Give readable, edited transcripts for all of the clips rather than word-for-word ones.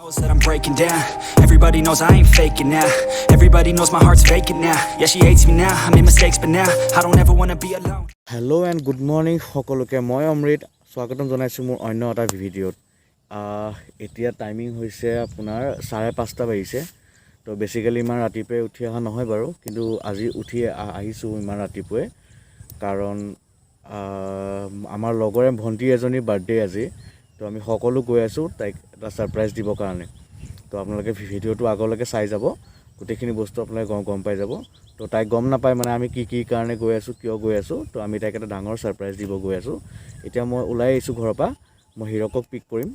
That I'm breaking down. Everybody knows I ain't faking now. Everybody knows my heart's vacant now. Yeah, she hates me now. I made mistakes, but now I don't ever wanna be alone. Hello and good morning সকলোকে মই অমৃত স্বাগতম জনাইছো মোৰ অন্য এটা ভিডিঅ'ত এতিয়া timing হৈছে আপোনাৰ 5:30 বাজিছে তো বেসিক্যালি ইমান ৰাতিপুৱাই উঠি অহা নহয় বাৰু কিন্তু আজি উঠি আহিছো ইমান ৰাতিপুৱাই কাৰণ আমাৰ লগৰে ভন্টি এজনী বাৰ্থডে আজি তো আমি সকলো গৈ আছো তাইক এটা সাৰপ্ৰাইজ দিব কাৰণে তো আপোনালোকে ভিডিঅ'টো আগলৈকে চাই যাব গোটেইখিনি বস্তু আপোনালোকে গম পাই যাব তো তাই গম নাপায় মানে আমি কি কাৰণে গৈ আছো কিয় গৈ আছো তো আমি তাইক এটা ডাঙৰ সাৰপ্ৰাইজ দিব গৈ আছো এতিয়া মই ওলাই আহিছো ঘৰৰ পৰা মই হিৰকক পিক কৰিম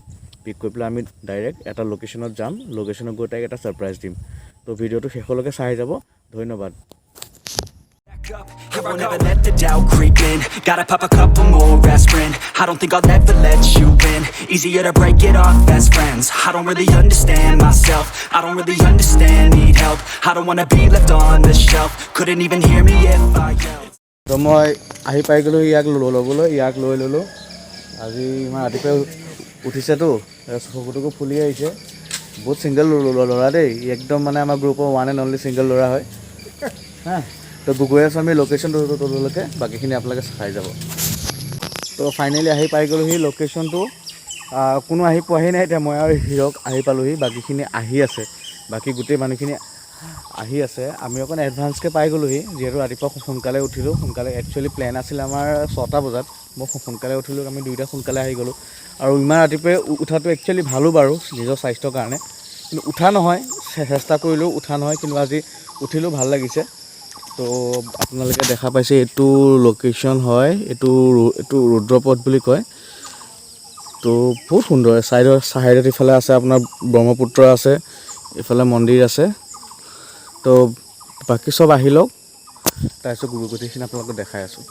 পিক কৰি পেলাই আমি ডাইৰেক্ট এটা লোকেশনত যাম লোকেশনত গৈ তাইক এটা সাৰপ্ৰাইজ দিম তো ভিডিঅ'টো শেষলৈকে চাই যাব ধন্যবাদ I won't ever let the doubt creep in. Gotta pop a couple more aspirin. I don't think I'll ever let you in. Easier to break it off best friends. I don't really understand myself. I don't really understand, need help. I don't wanna be left on the shelf. Couldn't even hear me if I yelled. তো মই আহি পাই গ'লো ইয়াক ল'বলৈ ইয়াক লৈ ল'লো আজি ইমান ৰাতিপুৱাই উঠিছেতো চকুটোকো ফুলি আহিছে বহুত ছিংগল ল'ৰা দেই একদম মানে আমাৰ গ্ৰুপৰ ওৱান এণ্ড অনলি ছিংগল ল'ৰা হয় হা তো গৈ আছোঁ আমি লোকেশ্যনটোলৈকে বাকীখিনি আপোনালোকে চাই যাব তো ফাইনেলি আহি পাই গ'লোহি লোকেশ্যনটো কোনো আহি পোৱাহি নাই এতিয়া মই আৰু হিৰক আহি পালোহি বাকীখিনি আহি আছে বাকী গোটেই মানুহখিনি আহি আছে আমি অকণ এডভান্সকৈ পাই গ'লোহি যিহেতু ৰাতিপুৱা সোনকালে উঠিলোঁ সোনকালে একচুৱেলি প্লেন আছিল আমাৰ 6টা বজাত মই সোনকালে উঠিলোঁ আমি দুইটা সোনকালে আহি গ'লোঁ আৰু ইমান ৰাতিপুৱাই উঠাটো একচুৱেলি ভালো বাৰু নিজৰ স্বাস্থ্যৰ কাৰণে কিন্তু উঠা নহয় চেষ্টা কৰিলেও উঠা নহয় কিন্তু আজি উঠিলোঁ ভাল লাগিছে তো আপোনালোকে দেখা পাইছে এইটো লোকেশ্যন হয় এইটো ৰুদ্ৰপথ বুলি কয় তো বহুত সুন্দৰ চাইডত ইফালে আছে আপোনাৰ ব্ৰহ্মপুত্ৰ আছে ইফালে মন্দিৰ আছে তো বাকী সব আহি লওক তাৰপিছত গোটেইখিনি আপোনালোকক দেখাই আছোঁ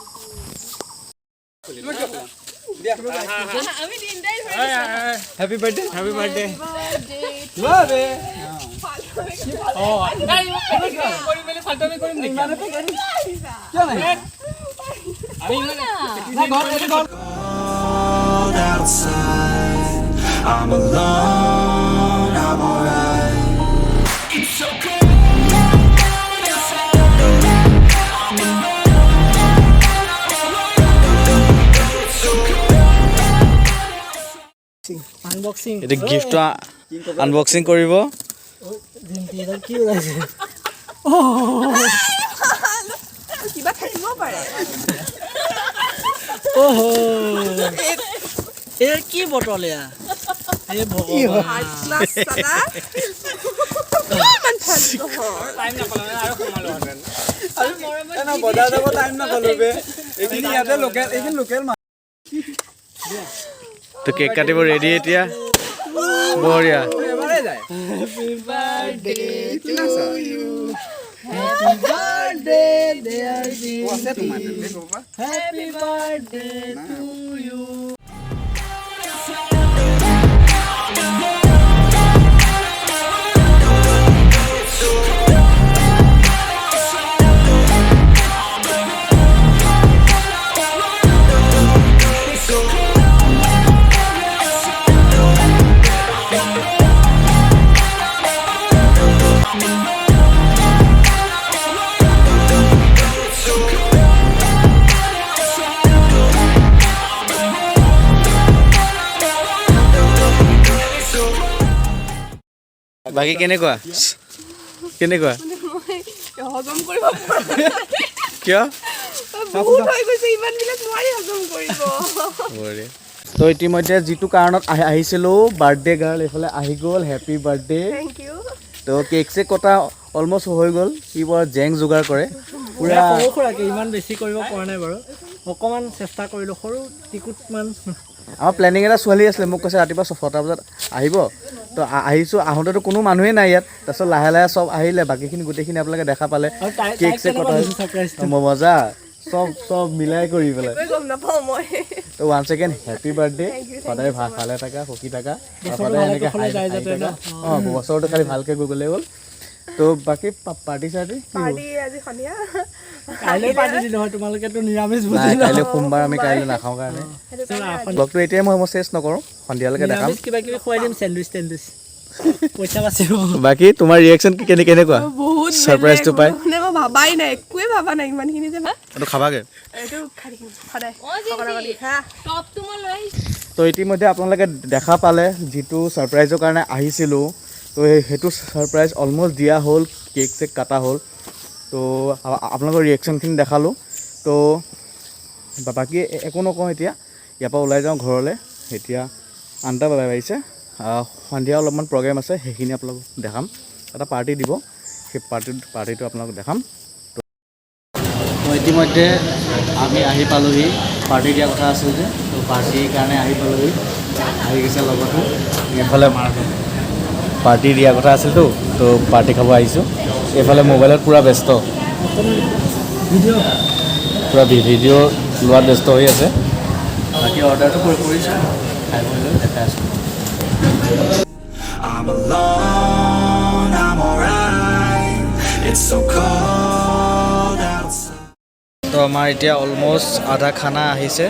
Happy birthday. Love it. Cold outside, I'm alone, I'm alright. It's so cold. Unboxing. এটা গিফট আনবক্সিং কৰিব কি ওলাইছে কিবা থাকিব পাৰে ওহো এ কি বটল এয়া এ ভগৱান ক্লাছ সালা মান ফালতু টাইম নাপালে আৰু কমালো হেতেন না বজা যাব টাইম না কলবে এখিনি ইয়াতে লোকেল তো কেক কাটিব ৰেডি এতিয়া বঢ়িয়া এবারে যায় হ্যাপি বার্থডে কি না sir happy birthday dear G আছে তোমার দেখো বাবা হ্যাপি বার্থডে টু ইউ বাকী কেনেকুৱা হজম কৰিব পৰা কিয় বহুত হৈ গৈছে ইমান বিলাক নোৱাৰি হজম কৰিব বঢ়িয়া তো ইতিমধ্যে যিটো কাৰণত আহিছিলোঁ বাৰ্থডে গাৰ্ল এইফালে আহি গ'ল হেপী বাৰ্থডে থ্যাংক ইউ তো কেক চেক কটা অলমষ্ট হৈ গ'ল সি বৰ জেং যোগাৰ কৰে পুৰা সৰু সুৰাকে ইমান বেছি কৰিব পৰা নাই বাৰু অকমান চেষ্টা কৰিলোঁ সৰু টিকুটমান আমাৰ প্লেনিং এটা ছোৱালী আছিলে মোক কৈছে ৰাতিপুৱা 6টা বজাত আহিব তো আহিছোঁ আহোঁতেতো কোনো মানুহেই নাই ইয়াত তাৰপিছত লাহে লাহে চব আহিলে বাকীখিনি গোটেইখিনি আপোনালোকে দেখা পালে কেক চেক কটা মজা চব মিলাই কৰি পেলাই গম নাপাওঁ মই তো ওৱান ছেকেণ্ড হেপী বাৰ্থডে সদায় ভালে থাকা সুখী থাকা সদায় এনেকৈ অঁ বছৰটো খালি ভালকৈ গ'লে হ'ল তো বাকী পাৰ্টি চাৰ্টি পাৰ্টি আজি সন্ধিয়া কাইলৈ পাৰ্টি দিলোঁ হয় তোমালোকেতো নিৰামিষ নাই কাইলৈ সোমবাৰ আমি কাইলৈ নাখাওঁ কাৰণে ব্লগটো এতিয়াই মই চেষ্ট নকৰোঁ সন্ধিয়ালৈকে দেখাম কিবা কিবি খুৱাই দিম চেণ্ডউইচ পইচা বাচিব বাকী তোমাৰ ৰিয়েকশ্যন কেনেকুৱা বহুত ছাৰপ্ৰাইজটো পাই মানে মই ভাবাই নাই একোৱে ভাবা নাই ইমানখিনি যে এইটো খাবাগে এইটো খাই থাকিম সদায় হা টপটো মই লৈ তো ইতিমধ্যে আপোনালোকে দেখা পালে যিটো ছাৰপ্ৰাইজৰ কাৰণে আহিছিলোঁ তো সেইটো ছাৰপ্ৰাইজ অলম'ষ্ট দিয়া হ'ল কেক চেক কাটা হ'ল তো আপোনালোকৰ ৰিয়েকশ্যনখিনি দেখালোঁ তো বাকী একো নকওঁ এতিয়া ইয়াৰ পৰা ওলাই যাওঁ ঘৰলৈ এতিয়া 8টা বাজিছে সন্ধিয়া অলপমান প্ৰগ্ৰেম আছে সেইখিনি আপোনালোকক দেখাম এটা পাৰ্টি দিব সেই পাৰ্টিটো আপোনালোকক দেখাম তো ইতিমধ্যে আমি আহি পালোহি পাৰ্টি দিয়া কথা আছিল যে তো পাৰ্টিৰ কাৰণে আহি পালোহি আহি গৈছে লগতে এইফালে পাৰ্টি দিয়া কথা আছিলতো তো পাৰ্টি খাব আহিছোঁ এইফালে মোবাইলত পূৰা ব্যস্ত পূৰা ভিডিঅ' লোৱাত ব্যস্ত হৈ আছে বাকী অৰ্ডাৰটো কৰিছোঁ খাই বৈ লৈ দেখাই আছোঁ I'm alone, I'm alright. It's so cold outside. তো আমাৰ এতিয়া অলম'ষ্ট আধা খানা আহিছে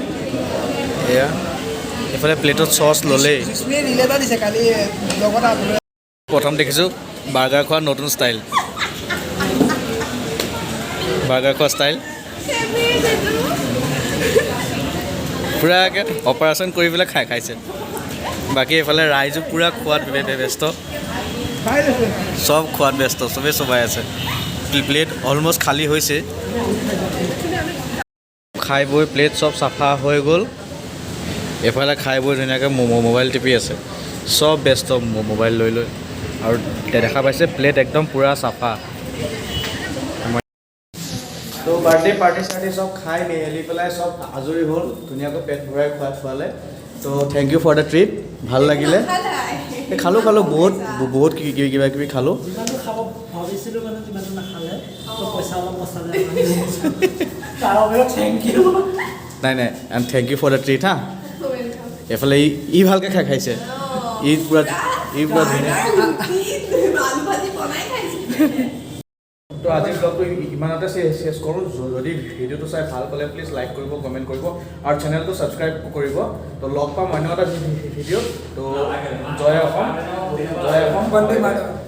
এয়া এইফালে প্লেটত চচ ল'লেই প্ৰথম দেখিছোঁ বাৰ্গাৰ খোৱাৰ নতুন ষ্টাইল বাৰ্গাৰ খোৱা ষ্টাইল পূৰাকৈ অপাৰেশ্যন কৰি পেলাই খাইছে বাকী এইফালে ৰাইজো পূৰা খোৱাত ব্যস্ত চব খোৱাত ব্যস্ত চবেই চবাই আছে প্লেট অলম'ষ্ট খালী হৈছে খাই বৈ প্লেট চব চাফা হৈ গ'ল এইফালে খাই বৈ ধুনীয়াকৈ মোবাইল টিপি আছে চব ব্যস্ত মোবাইল লৈ লৈ আৰু দেখা পাইছে প্লেট একদম পূৰা চাফা তো বাৰ্থডে পাৰ্টি চাৰ্টি চব খাই মেলি পেলাই চব আজৰি হ'ল ধুনীয়াকৈ পেট ভৰাই খোৱালে তো thank you for the treat ভাল লাগিলে খালোঁ বহুত কিবা কিবি খালোঁ যিমানটো খাব ভাবিছিলোঁ মানে যিমানটো নাখালে তো পইচা অলপ বচালে তাৰ বাবেও থেংক ইউ নাই and thank you for the treat হা এইফালে ই ভালকৈ খাইছে ই পূৰা ধুনীয়া তো আজি ব্লগটো ইমানতে শেষ কৰোঁ যদি ভিডিঅ'টো চাই ভাল পালে প্লিজ লাইক কৰিব কমেণ্ট কৰিব আৰু চেনেলটো ছাবস্ক্ৰাইব কৰিব তো লগ পাম অন্য এটা ভিডিঅ'ত তো জয় অসম বন্দে মাতৰম